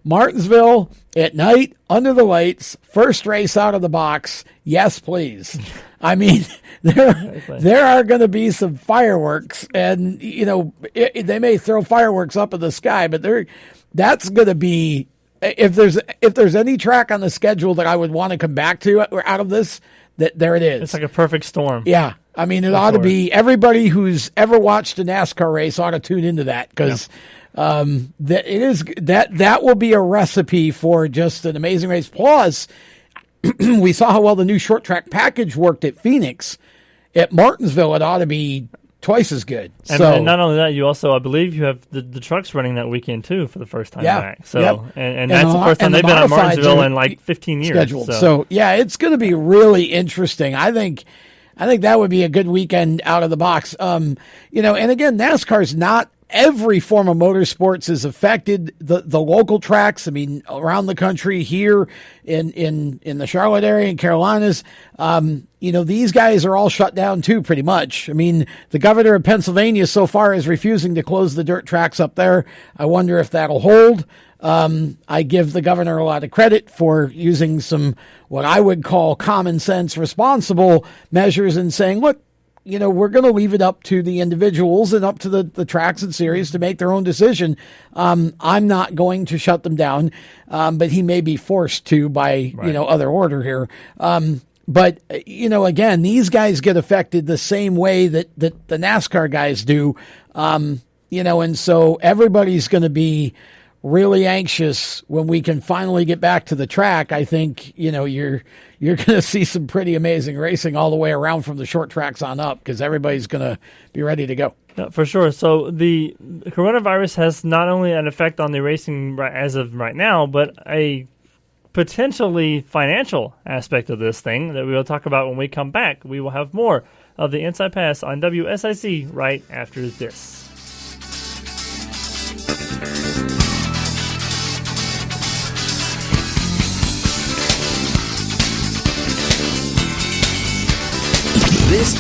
Martinsville at night under the lights, first race out of the box. Yes, please. There are going to be some fireworks, and they may throw fireworks up in the sky, but that's going to be if there's any track on the schedule that I would want to come back to out of this. There it is. It's like a perfect storm. Yeah. It ought to be everybody who's ever watched a NASCAR race ought to tune into that because that will be a recipe for just an amazing race. Plus, we saw how well the new short track package worked at Phoenix. At Martinsville, it ought to be twice as good. And not only that, you also, I believe, you have the trucks running that weekend too for the first time back. So and that's the first time they've been on Martinsville in like 15 years. Scheduled. So it's going to be really interesting. I think that would be a good weekend out of the box. And again, NASCAR's not every form of motorsports is affected. The local tracks, around the country here in the Charlotte area and Carolinas, these guys are all shut down too, pretty much. The governor of Pennsylvania so far is refusing to close the dirt tracks up there. I wonder if that'll hold. I give the governor a lot of credit for using some, what I would call common sense, responsible measures and saying, look, we're going to leave it up to the individuals and up to the tracks and series to make their own decision. I'm not going to shut them down, but he may be forced to by, other order here. But, again, these guys get affected the same way that the NASCAR guys do. And so everybody's going to be really anxious when we can finally get back to the track. I think, you're going to see some pretty amazing racing all the way around from the short tracks on up because everybody's going to be ready to go. Yeah, for sure. So the coronavirus has not only an effect on the racing as of right now, but a potentially financial aspect of this thing that we will talk about when we come back. We will have more of the Inside Pass on WSIC right after this. This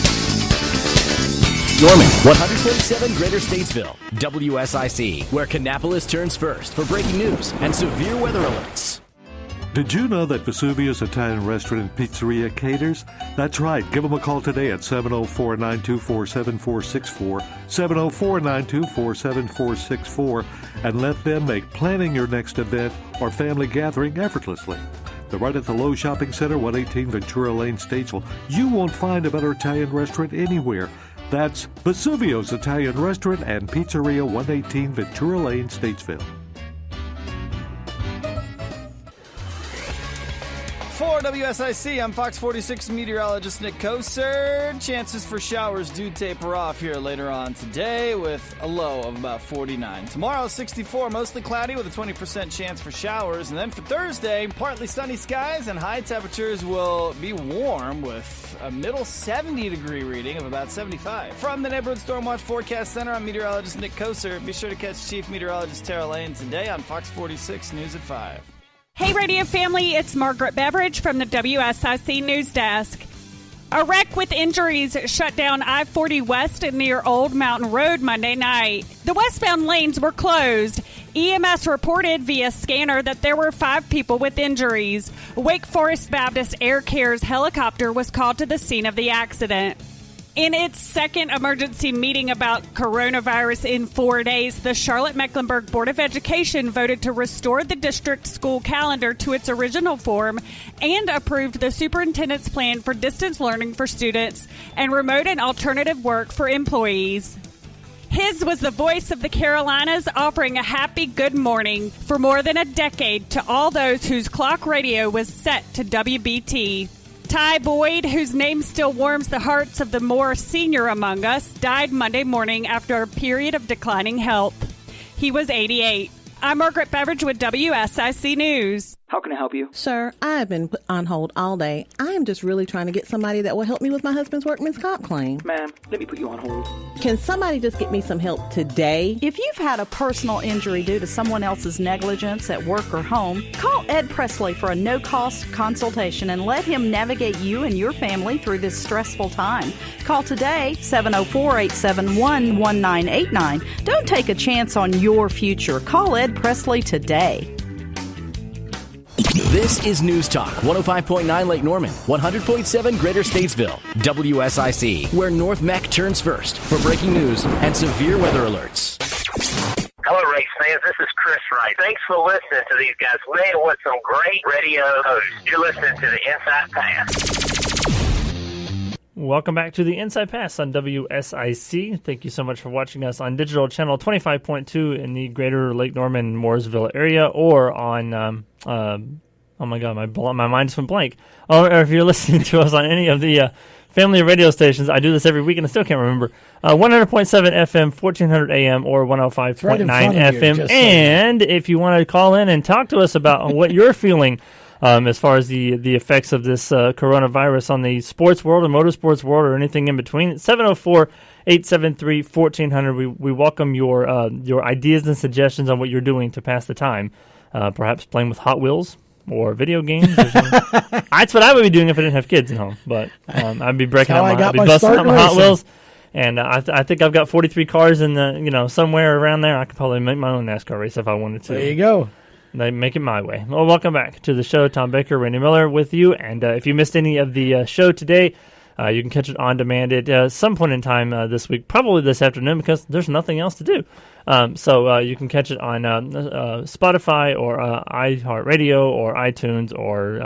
Norman, 100.7 Greater Statesville, WSIC, where Kannapolis turns first for breaking news and severe weather alerts. Did you know that Vesuvius Italian Restaurant and Pizzeria caters? That's right. Give them a call today at 704-924-7464, 704-924-7464, and let them make planning your next event or family gathering effortlessly. They're right at the Lowe's Shopping Center, 118 Ventura Lane, Statesville. You won't find a better Italian restaurant anywhere. That's Vesuvio's Italian Restaurant and Pizzeria, 118 Ventura Lane, Statesville. For WSIC, I'm Fox 46 meteorologist Nick Kosar. Chances for showers do taper off here later on today with a low of about 49. Tomorrow, 64, mostly cloudy with a 20% chance for showers. And then for Thursday, partly sunny skies and high temperatures will be warm with a middle 70-degree reading of about 75. From the Neighborhood Stormwatch Forecast Center, I'm meteorologist Nick Kosar. Be sure to catch Chief Meteorologist Tara Lane today on Fox 46 News at 5. Hey, radio family, it's Margaret Beveridge from the WSIC News Desk. A wreck with injuries shut down I-40 West near Old Mountain Road Monday night. The westbound lanes were closed. EMS reported via scanner that there were 5 people with injuries. Wake Forest Baptist Air Care's helicopter was called to the scene of the accident. In its second emergency meeting about coronavirus in 4 days, the Charlotte-Mecklenburg Board of Education voted to restore the district school calendar to its original form and approved the superintendent's plan for distance learning for students and remote and alternative work for employees. His was the voice of the Carolinas, offering a happy good morning for more than a decade to all those whose clock radio was set to WBT. Ty Boyd, whose name still warms the hearts of the more senior among us, died Monday morning after a period of declining health. He was 88. I'm Margaret Beveridge with WSIC News. How can I help you? Sir, I have been put on hold all day. I am just really trying to get somebody that will help me with my husband's workman's comp claim. Ma'am, let me put you on hold. Can somebody just get me some help today? If you've had a personal injury due to someone else's negligence at work or home, call Ed Presley for a no-cost consultation and let him navigate you and your family through this stressful time. Call today, 704-871-1989. Don't take a chance on your future. Call Ed Presley today. This is News Talk, 105.9 Lake Norman, 100.7 Greater Statesville, WSIC, where North Mac turns first for breaking news and severe weather alerts. Hello, race fans. This is Chris Wright. Thanks for listening to these guys. Man, what some great radio hosts. You're listening to the Inside Pass. Welcome back to the Inside Pass on WSIC. Thank you so much for watching us on digital channel 25.2 in the greater Lake Norman, Mooresville area, or on, oh my God, my mind just went blank. Or if you're listening to us on any of the family radio stations, I do this every week and I still can't remember. 100.7 FM, 1400 AM, or 105.9 FM. And if you want to call in and talk to us about what you're feeling as far as the effects of this coronavirus on the sports world or motorsports world or anything in between, 704-873-1400. We welcome your ideas and suggestions on what you're doing to pass the time. Perhaps playing with Hot Wheels or video games. Or that's what I would be doing if I didn't have kids at home. But I'd be busting out my Hot Wheels. And I think I've got 43 cars in the somewhere around there. I could probably make my own NASCAR race if I wanted to. There you go. They make it my way. Well, welcome back to the show. Tom Baker, Randy Miller with you. And if you missed any of the show today, You can catch it on demand at some point in time this week, probably this afternoon, because there's nothing else to do. So you can catch it on Spotify or iHeartRadio or iTunes or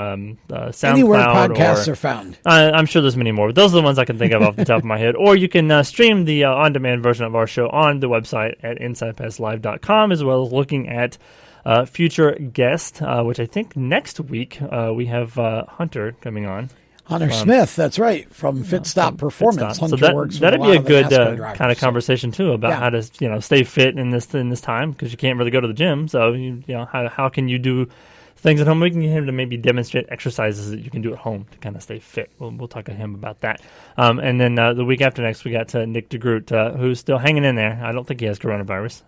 SoundCloud. Anywhere podcasts are found. I'm sure there's many more, but those are the ones I can think of off the top of my head. Or you can stream the on-demand version of our show on the website at InsidePassLive.com, as well as looking at future guests, which I think next week we have Hunter coming on. Hunter Smith, that's right, from Fitstop Performance. Fitstop. Hunter So works with that'd a be lot a of the good NASCAR drivers, kind of conversation too about how to stay fit in this time, because you can't really go to the gym. So how can you do things at home? We can get him to maybe demonstrate exercises that you can do at home to kind of stay fit. We'll talk to him about that. And then the week after next, we got Nick DeGroot, who's still hanging in there. I don't think he has coronavirus,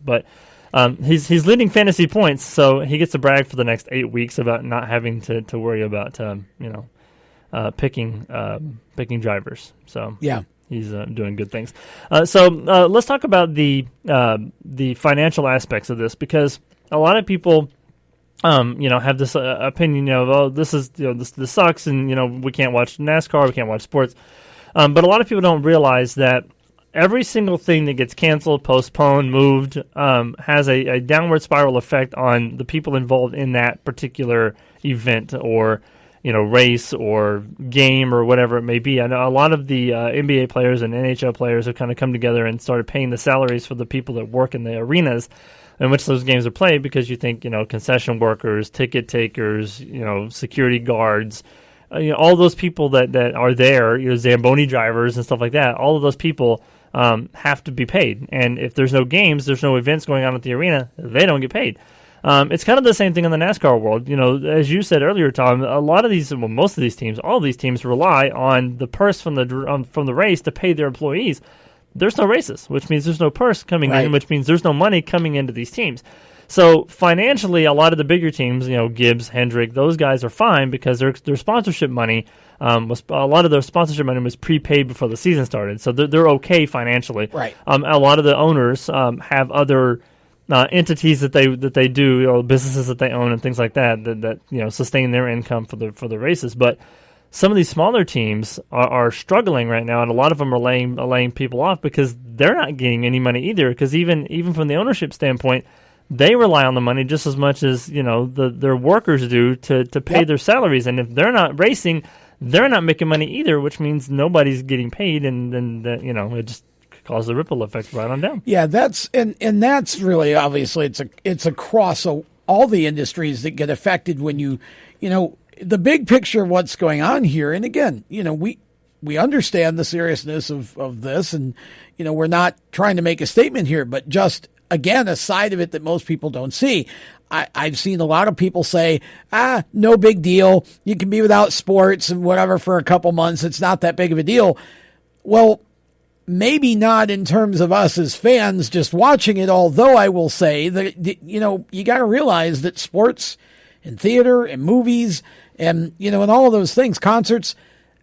but. He's leading fantasy points, so he gets to brag for the next 8 weeks about not having to worry about picking drivers. So yeah, he's doing good things. So let's talk about the financial aspects of this, because a lot of people have this opinion of this sucks, and we can't watch NASCAR, we can't watch sports, but a lot of people don't realize that every single thing that gets canceled, postponed, moved has a downward spiral effect on the people involved in that particular event or race or game or whatever it may be. I know a lot of the NBA players and NHL players have kind of come together and started paying the salaries for the people that work in the arenas in which those games are played, because you think concession workers, ticket takers, security guards, all those people that are there, Zamboni drivers and stuff like that. All of those people have to be paid, and if there's no games, there's no events going on at the arena, they don't get paid. It's kind of the same thing in the NASCAR world. As you said earlier, Tom, a lot of these, most of these teams, all of these teams rely on the purse from the race to pay their employees. There's no races, which means there's no purse coming in, which means there's no money coming into these teams. So financially, a lot of the bigger teams, Gibbs, Hendrick, those guys are fine because their sponsorship money a lot of their sponsorship money was prepaid before the season started, so they're okay financially. Right. A lot of the owners have other entities that they do, businesses that they own and things like that sustain their income for the races. But some of these smaller teams are struggling right now, and a lot of them are laying people off because they're not getting any money either. Because even from the ownership standpoint, they rely on the money just as much as their workers do to pay their salaries, and if they're not racing, they're not making money either, which means nobody's getting paid, and then it just causes a ripple effect right on down. Yeah, that's really obviously it's across all the industries that get affected when the big picture of what's going on here. And again, we understand the seriousness of this, and we're not trying to make a statement here, but just again, a side of it that most people don't see. I've seen a lot of people say, no big deal. You can be without sports and whatever for a couple months. It's not that big of a deal. Well, maybe not in terms of us as fans just watching it, although I will say that, you got to realize that sports and theater and movies and, and all of those things, concerts,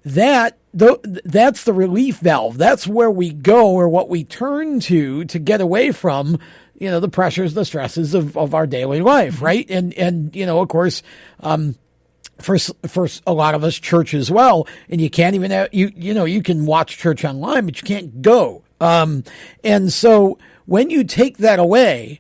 that's the relief valve. That's where we go, or what we turn to get away from, the pressures, the stresses of our daily life, right? And of course, for a lot of us, church as well. And you can't even have, you can watch church online, but you can't go. And so when you take that away,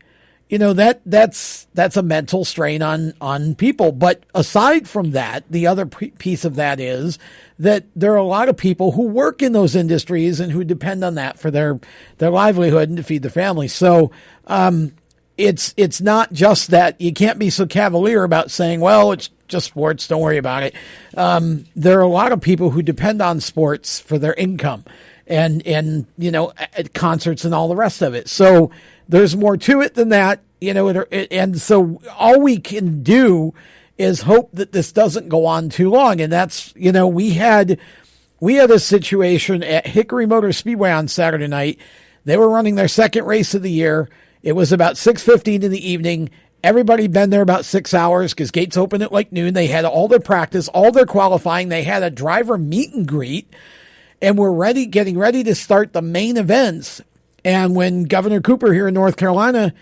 that's a mental strain on people. But aside from that, the other piece of that is that there are a lot of people who work in those industries and who depend on that for their livelihood and to feed their family. So, it's not just that. You can't be so cavalier about saying, well, it's just sports, don't worry about it. There are a lot of people who depend on sports for their income and at concerts and all the rest of it. So there's more to it than that, and so all we can do is hope that this doesn't go on too long. And that's, we had a situation at Hickory Motor Speedway on Saturday night. They were running their second race of the year. It was about 6:15 in the evening. Everybody had been there about 6 hours because gates open at like noon. They had all their practice, all their qualifying. They had a driver meet and greet, and were getting ready to start the main events. And when Governor Cooper here in North Carolina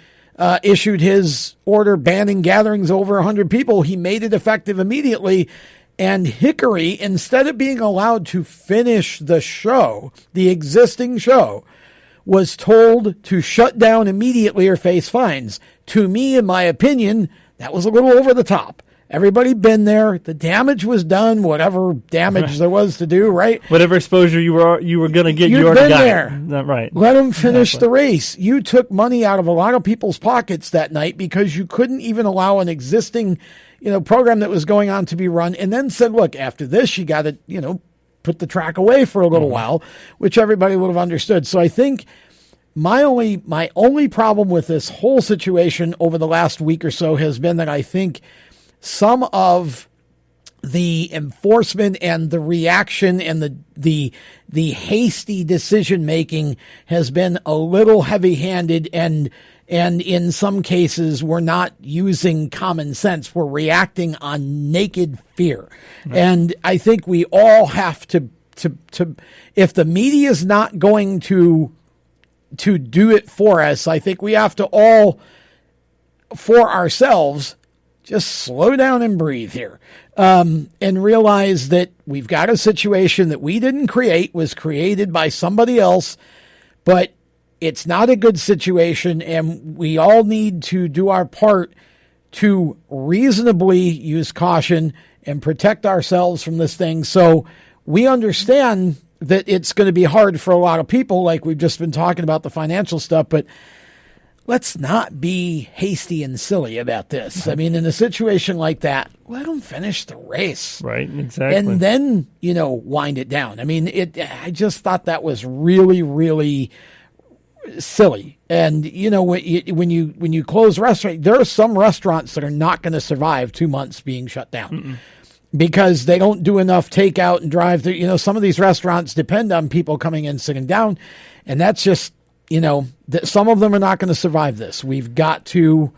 issued his order banning gatherings over 100 people, he made it effective immediately. And Hickory, instead of being allowed to finish the show, the existing show, was told to shut down immediately or face fines. To me, in my opinion, that was a little over the top. Everybody been there. The damage was done, whatever damage there was to do, right? Whatever exposure you were going to get, you You've already been got there. It. Right. Let them finish the race. You took money out of a lot of people's pockets that night because you couldn't even allow an existing, program that was going on to be run, and then said, look, after this, you got to, put the track away for a little while, which everybody would have understood. So I think my only problem with this whole situation over the last week or so has been that I think some of the enforcement and the reaction and the hasty decision making has been a little heavy-handed, and in some cases we're not using common sense. We're reacting on naked fear. Right. And I think we all have to if the media is not going to do it for us, I think we have to all, for ourselves, just slow down and breathe here, and realize that we've got a situation that we didn't create, was created by somebody else, but it's not a good situation, and we all need to do our part to reasonably use caution and protect ourselves from this thing. So we understand that it's going to be hard for a lot of people, like we've just been talking about the financial stuff, but let's not be hasty and silly about this. I mean, in a situation like that, let them finish the race. Right, exactly. And then, wind it down. I mean, I just thought that was really, really silly. And, when you close restaurants, there are some restaurants that are not going to survive 2 months being shut down. Because they don't do enough takeout and drive through. Some of these restaurants depend on people coming in, sitting down. And that's just, some of them are not going to survive this. We've got to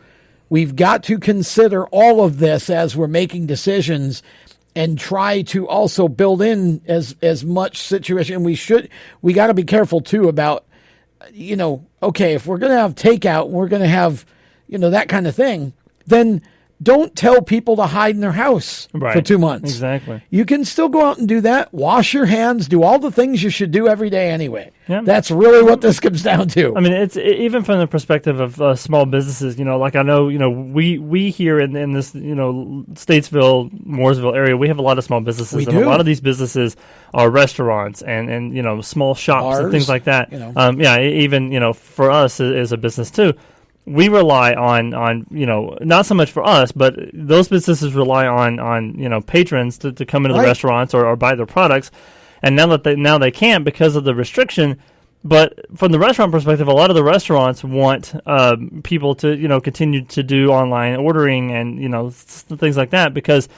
consider all of this as we're making decisions, and try to also build in as much situation. We got to be careful too about, okay, if we're going to have takeout, we're going to have, that kind of thing, then don't tell people to hide in their house for 2 months. Exactly. You can still go out and do that. Wash your hands. Do all the things you should do every day anywally. Yeah. That's really what this comes down to. I mean, it's even from the perspective of small businesses. Like I know, we here in this, Statesville, Mooresville area, we have a lot of small businesses, a lot of these businesses are restaurants and small shops, bars, and things like that. Even for us as a business too. We rely on not so much for us, but those businesses rely on patrons to come into the restaurants or buy their products, and now they can't because of the restriction. But from the restaurant perspective, a lot of the restaurants want people to continue to do online ordering and things like that, because,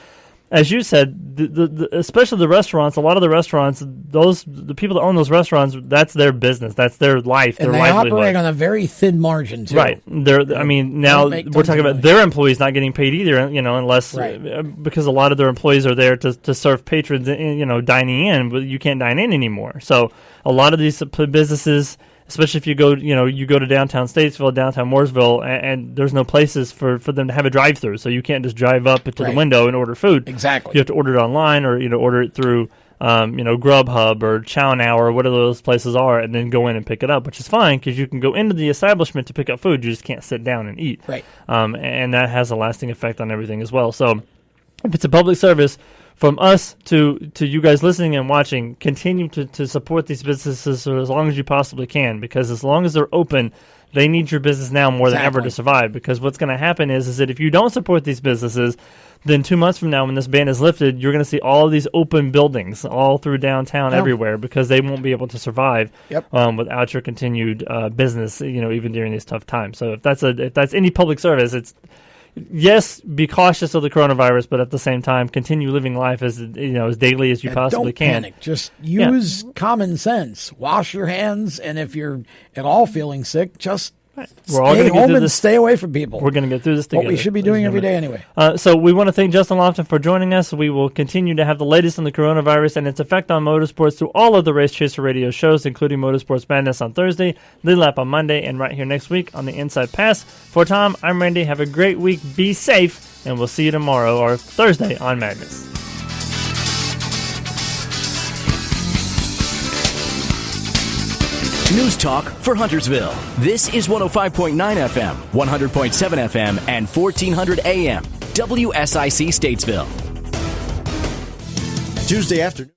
as you said, especially the restaurants, a lot of the restaurants, the people that own those restaurants, that's their business, that's their life, and their they livelihood. operate on a very thin margin too. Right. Now we're talking about their employees not getting paid either, unless because a lot of their employees are there to serve patrons, dining in, but you can't dine in anymore. So a lot of these businesses, especially if you go to downtown Statesville, downtown Mooresville, and there's no places for them to have a drive-through, so you can't just drive up to the window and order food. Exactly. You have to order it online, or order it through Grubhub or Chow Now or whatever those places are, and then go in and pick it up, which is fine because you can go into the establishment to pick up food. You just can't sit down and eat. Right. And that has a lasting effect on everything as well. So if it's a public service, from us to you guys listening and watching, continue to support these businesses as long as you possibly can, because as long as they're open, they need your business now more than ever to survive. Because what's going to happen is that if you don't support these businesses, then 2 months from now when this ban is lifted, you're going to see all of these open buildings all through downtown everywhere, because they won't be able to survive without your continued business, even during these tough times. So if that's any public service, it's yes, be cautious of the coronavirus, but at the same time, continue living life as daily as you possibly can. Don't panic. Just use common sense. Wash your hands, and if you're at all feeling sick, just stay home and stay away from people. We're going to get through this together. What we should be doing every day anyway. So we want to thank Justin Lofton for joining us. We will continue to have the latest on the coronavirus and its effect on motorsports through all of the Race Chaser radio shows, including Motorsports Madness on Thursday, Lead Lap on Monday, and right here next week on the Inside Pass. For Tom, I'm Randy. Have a great week. Be safe, and we'll see you tomorrow or Thursday on Madness. News Talk for Huntersville. This is 105.9 FM, 100.7 FM, and 1400 AM. WSIC Statesville. Tuesday afternoon.